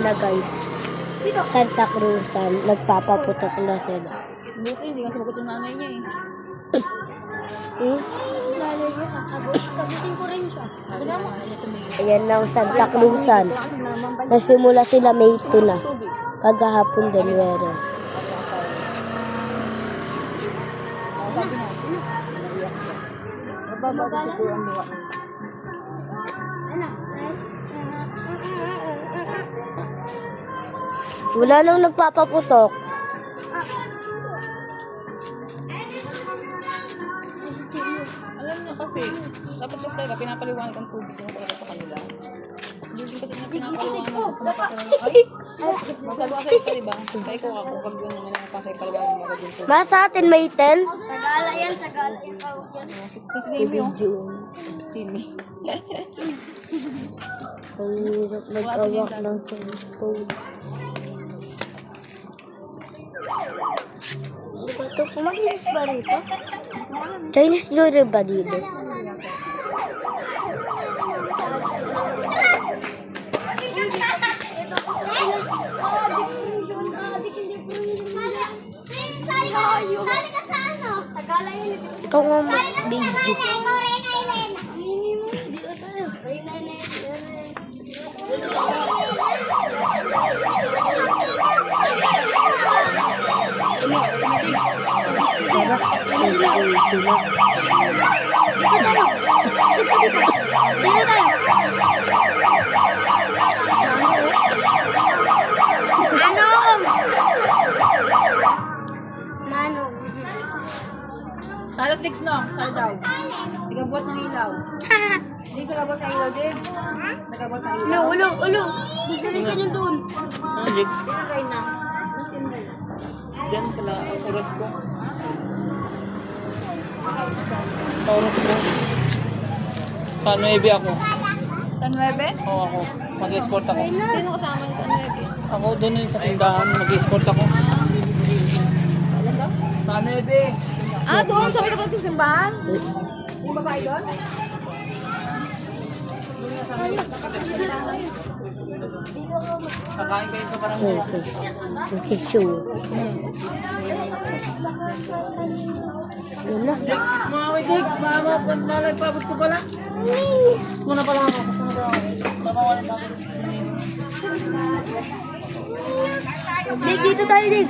sila guys. Santa Cruzan. Nagpapaputok na sila. Buti, hindi nga sumagot yung nanay niya eh. Sagutin ko rin siya. Diba mo? Ayan na ang Santa Cruzan. Nagsimula sila May 2 na. Kagahapon din meron. Sabi mo. Nababago siguro ang luwa. Wala nang nagpapaputok. Alam niyo kasi, dapat kasi talaga pinapaliwanag ang tubig mo talaga sa kanila. Hindi din kasi na pinapaliwanag ko sa kapatid. Ay! Masabi ko sa'yo, diba? Sa ikaw ako, pag yun naman ang pasay paliwanag mo din po. Ma, sa atin May 10? Sagala yan, sagala. Sa Timmy, oh. Video. Timmy. Ang hirap mag-awak ng cellphone. Ito, kumakinis ba rito? Chinese New Year ba dito? Sali ka sa ano? Sagala yan. Ikaw nga mag-video. Ikaw, Reyna, Elena. Dito tayo. Reyna, Manong. Salas Diggs, no? Saan daw? Nagabot ng ilaw. Diggs, nagabot ng ilaw, Diggs. Nagabot ng ilaw. Ulo. Bigdaling ka niyo doon. Alex, Tinry na. dyan pala ang oras ko. Oras ko. Sa 9 ako. Sa 9? Oo, ako. Mag-escort ako. Sino kasama niya sa 9? Ako doon yun sa tindahan. Mag-escort ako. Alam daw? Sa 9. Ah, doon sa may kapatid ng simbahan? Yung babae doon? Kakain kayo sa barangay. Okay, sure. Yun na. Mga Diggs, malagpabot ko pala. Muna pala ako. Dig, dito tayo, Dig.